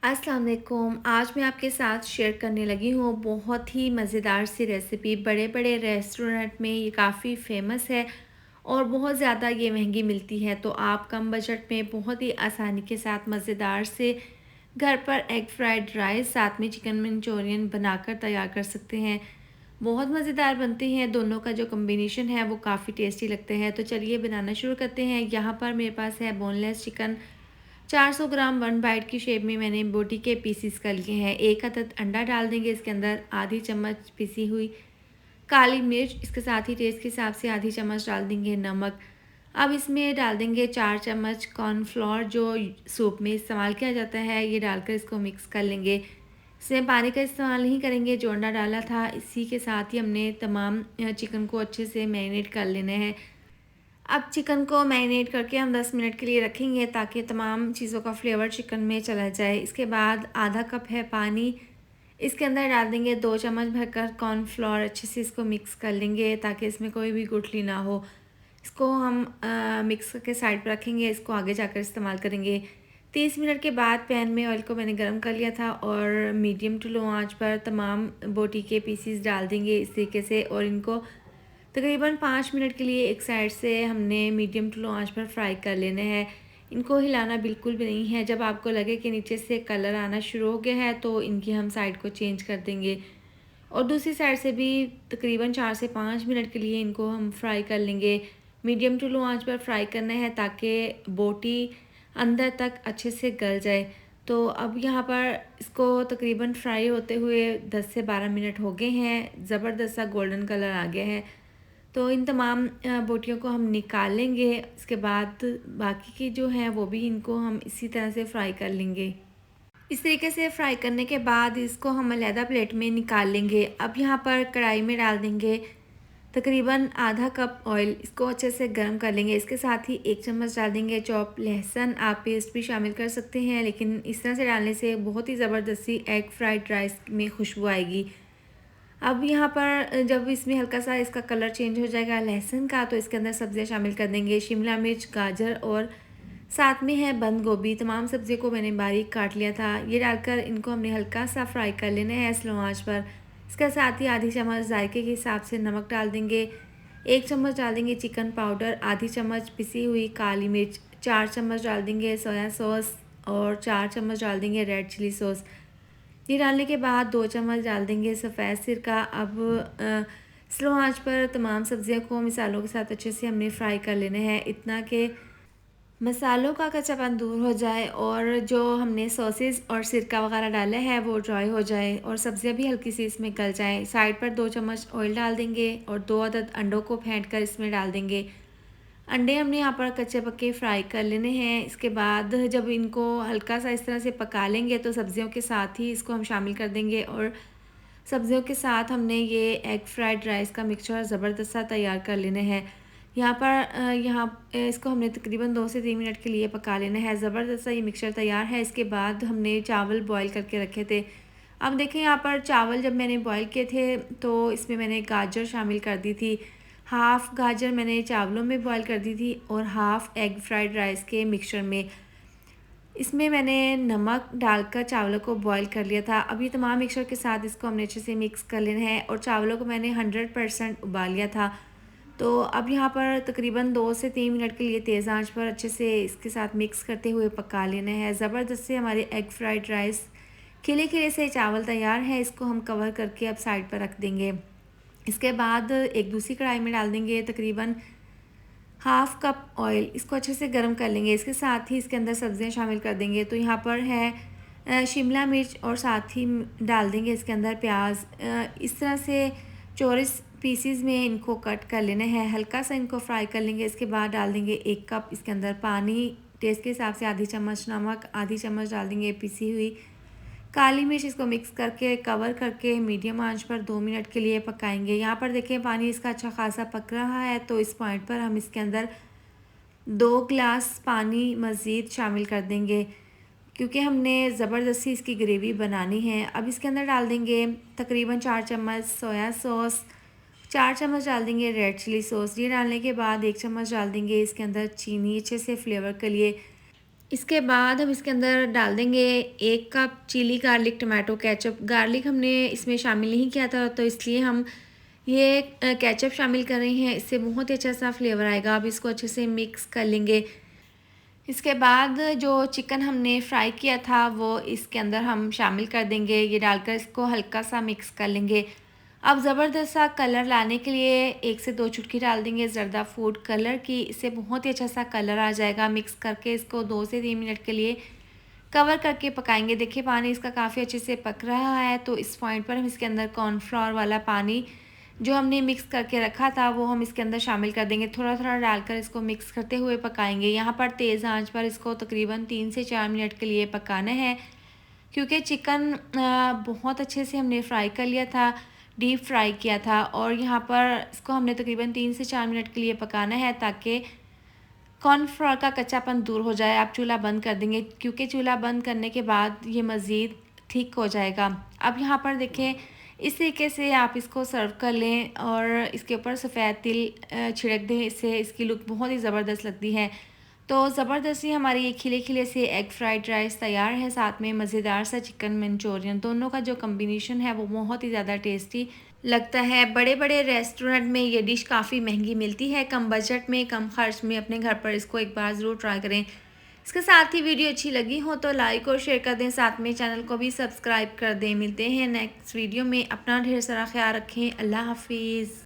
अस्सलाम वालेकुम। आज मैं आपके साथ शेयर करने लगी हूँ बहुत ही मज़ेदार सी रेसिपी। बड़े-बड़े रेस्टोरेंट में ये काफ़ी फ़ेमस है और बहुत ज़्यादा ये महंगी मिलती है। तो आप कम बजट में बहुत ही आसानी के साथ मज़ेदार से घर पर एग फ्राइड राइस साथ में चिकन मंचूरियन बनाकर तैयार कर सकते हैं। बहुत मज़ेदार बनते हैं, दोनों का जो कॉम्बिनेशन है वो काफ़ी टेस्टी लगते हैं। तो चलिए बनाना शुरू करते हैं। यहाँ पर मेरे पास है बोनलेस चिकन 400 ग्राम 1 बाइट की शेप में मैंने बोटी के पीसीस कर लिए हैं। 1 अदद अंडा डाल देंगे इसके अंदर, आधी चम्मच पिसी हुई काली मिर्च, इसके साथ ही टेस्ट के हिसाब से आधी चम्मच डाल देंगे नमक। अब इसमें डाल देंगे 4 चम्मच कॉर्नफ्लोर जो सूप में इस्तेमाल किया जाता है, ये डालकर इसको मिक्स कर लेंगे। इसमें पानी का इस्तेमाल नहीं करेंगे, जो अंडा डाला था इसी के साथ ही हमने तमाम चिकन को अच्छे से मैरिनेट कर लेना है। अब चिकन को मैरिनेट करके हम 10 मिनट के लिए रखेंगे ताकि तमाम चीज़ों का फ्लेवर चिकन में चला जाए। इसके बाद आधा कप है पानी, इसके अंदर डाल देंगे 2 चम्मच भरकर कॉर्नफ्लोर, अच्छे से इसको मिक्स कर लेंगे ताकि इसमें कोई भी गुठली ना हो। इसको हम मिक्स करके साइड पर रखेंगे, इसको आगे जाकर इस्तेमाल करेंगे। 30 मिनट के बाद पैन में ऑयल को मैंने गर्म कर लिया था और मीडियम टू लो आंच पर तमाम बोटी के पीसीस डाल देंगे इस तरीके से, और इनको तकरीबन 5 मिनट के लिए एक साइड से हमने मीडियम टू लो आंच पर फ्राई कर लेना है। इनको हिलाना बिल्कुल भी नहीं है। जब आपको लगे कि नीचे से कलर आना शुरू हो गया है तो इनकी हम साइड को चेंज कर देंगे और दूसरी साइड से भी तकरीबन 4 से 5 मिनट के लिए इनको हम फ्राई कर लेंगे। मीडियम टू लो आंच पर फ्राई करना है ताकि बोटी अंदर तक अच्छे से गल जाए। तो अब यहाँ पर इसको तकरीबन फ्राई होते हुए 10 से 12 मिनट हो गए हैं। ज़बरदस्त सा गोल्डन कलर आ गया है। तो इन तमाम बोटियों को हम निकाल लेंगे। इसके बाद बाकी की जो हैं वो भी इनको हम इसी तरह से फ्राई कर लेंगे। इस तरीके से फ्राई करने के बाद इसको हम अलहदा प्लेट में निकाल लेंगे। अब यहाँ पर कढ़ाई में डाल देंगे तकरीबन आधा कप ऑयल, इसको अच्छे से गर्म कर लेंगे। इसके साथ ही 1 चम्मच डाल देंगे चॉप लहसुन, आप पेस्ट भी शामिल कर सकते हैं, लेकिन इस तरह से डालने से बहुत ही ज़बरदस्ती एग फ्राइड राइस में खुशबू आएगी। अब यहाँ पर जब इसमें हल्का सा इसका कलर चेंज हो जाएगा लहसुन का, तो इसके अंदर सब्जियाँ शामिल कर देंगे, शिमला मिर्च, गाजर और साथ में है बंद गोभी। तमाम सब्जियों को मैंने बारीक काट लिया था। ये डालकर इनको हमने हल्का सा फ्राई कर लेना है स्लो आंच पर। इसके साथ ही आधी चम्मच जायके के हिसाब से नमक डाल देंगे, 1 चम्मच डाल देंगे चिकन पाउडर, आधी चम्मच पिसी हुई काली मिर्च, 4 चम्मच डाल देंगे सोया सॉस और 4 चम्मच डाल देंगे रेड चिली सॉस। ये डालने के बाद 2 चम्मच डाल देंगे सफ़ेद सिरका। अब स्लो आंच पर तमाम सब्जियों को मिसालों के साथ अच्छे से हमने फ्राई कर लेना है, इतना कि मसालों का कच्चापन दूर हो जाए और जो हमने सॉसेस और सिरका वगैरह डाला है वो ड्राई हो जाए और सब्जियां भी हल्की सी इसमें गल जाएं। साइड पर 2 चम्मच ऑयल डाल देंगे और 2 अदद अंडों को फेंट कर इसमें डाल देंगे। अंडे हमने यहाँ पर कच्चे पक्के फ्राई कर लेने हैं। इसके बाद जब इनको हल्का सा इस तरह से पका लेंगे तो सब्जियों के साथ ही इसको हम शामिल कर देंगे और सब्जियों के साथ हमने ये एग फ्राइड राइस का मिक्सचर ज़बरदस्त सा तैयार कर लेना है। यहाँ पर इसको हमने तकरीबन 2 से 3 मिनट के लिए पका लेना है। ज़बरदस्त सा ये मिक्सचर तैयार है। इसके बाद हमने चावल बॉईल करके रखे थे। अब देखें यहाँ पर चावल जब मैंने बॉईल किए थे तो इसमें मैंने गाजर शामिल कर दी थी। हाफ़ गाजर मैंने चावलों में बॉईल कर दी थी और हाफ़ एग फ्राइड राइस के मिक्सचर में। इसमें मैंने नमक डालकर चावलों को बॉईल कर लिया था। अब ये तमाम मिक्सचर के साथ इसको हमने अच्छे से मिक्स कर लेना है और चावलों को मैंने 100% उबाल लिया था। तो अब यहाँ पर तकरीबन 2 से 3 मिनट के लिए तेज़ आंच पर अच्छे से इसके साथ मिक्स करते हुए पका लेना है। ज़बरदस्त से हमारे एग फ्राइड राइस खिले खिले से चावल तैयार है। इसको हम कवर करके अब साइड पर रख देंगे। इसके बाद एक दूसरी कढ़ाई में डाल देंगे तकरीबन हाफ़ कप ऑयल, इसको अच्छे से गर्म कर लेंगे। इसके साथ ही इसके अंदर सब्जियां शामिल कर देंगे। तो यहाँ पर है शिमला मिर्च और साथ ही डाल देंगे इसके अंदर प्याज। इस तरह से चौरस पीसीज में इनको कट कर लेना है, हल्का सा इनको फ्राई कर लेंगे। इसके बाद डाल देंगे 1 कप इसके अंदर पानी, टेस्ट के हिसाब से आधी चम्मच नमक, आधी चम्मच डाल देंगे पिसी हुई काली मिर्च। इसको मिक्स करके कवर करके मीडियम आंच पर 2 मिनट के लिए पकाएंगे। यहाँ पर देखें पानी इसका अच्छा खासा पक रहा है, तो इस पॉइंट पर हम इसके अंदर 2 गिलास पानी मज़ीद शामिल कर देंगे क्योंकि हमने ज़बरदस्ती इसकी ग्रेवी बनानी है। अब इसके अंदर डाल देंगे तकरीबन 4 चम्मच सोया सॉस, 4 चम्मच डाल देंगे रेड चिली सॉस। ये डालने के बाद 1 चम्मच डाल देंगे इसके अंदर चीनी, अच्छे से फ्लेवर के लिए। इसके बाद हम इसके अंदर डाल देंगे 1 cup chili garlic tomato ketchup. Garlic हमने इसमें शामिल नहीं किया था, तो इसलिए हम ये केचप शामिल कर रहे हैं। इससे बहुत ही अच्छा सा फ्लेवर आएगा। अब इसको अच्छे से मिक्स कर लेंगे। इसके बाद जो चिकन हमने फ्राई किया था वो इसके अंदर हम शामिल कर देंगे। ये डालकर इसको हल्का सा मिक्स कर लेंगे। अब ज़बरदस्त सा कलर लाने के लिए 1 से 2 चुटकी डाल देंगे ज़रदा फूड कलर की। इससे बहुत ही अच्छा सा कलर आ जाएगा। मिक्स करके इसको 2 से 3 मिनट के लिए कवर करके पकाएंगे। देखिए पानी इसका काफ़ी अच्छे से पक रहा है, तो इस पॉइंट पर हम इसके अंदर कॉर्नफ्लोर वाला पानी जो हमने मिक्स करके रखा था वो हम इसके अंदर शामिल कर देंगे। थोड़ा-थोड़ा डालकर इसको मिक्स करते हुए पकाएंगे। यहाँ पर तेज़ आंच पर इसको तकरीबन 3 से 4 मिनट के लिए पकाना है, क्योंकि चिकन बहुत अच्छे से हमने फ्राई कर लिया था, डीप फ्राई किया था, और यहाँ पर इसको हमने तकरीबन 3 से 4 मिनट के लिए पकाना है ताकि कॉर्नफ्लोर का कच्चापन दूर हो जाए। आप चूल्हा बंद कर देंगे, क्योंकि चूल्हा बंद करने के बाद ये मज़ीद ठीक हो जाएगा। अब यहाँ पर देखें, इस तरीके से आप इसको सर्व कर लें और इसके ऊपर सफ़ेद तिल छिड़क दें। इससे इसकी लुक बहुत ही ज़बरदस्त लगती है। तो ज़बरदस्त ही हमारी ये खिले खिले से एग फ्राइड राइस तैयार है, साथ में मज़ेदार सा चिकन मंचूरियन। दोनों का जो कम्बिनेशन है वो बहुत ही ज़्यादा टेस्टी लगता है। बड़े बड़े रेस्टोरेंट में ये डिश काफ़ी महंगी मिलती है। कम बजट में, कम खर्च में अपने घर पर इसको एक बार ज़रूर ट्राई करें। इसके साथ ही वीडियो अच्छी लगी हो तो लाइक और शेयर कर दें, साथ में चैनल को भी सब्सक्राइब कर दें। मिलते हैं नेक्स्ट वीडियो में। अपना ढेर सारा ख्याल रखें। अल्लाह हाफिज़।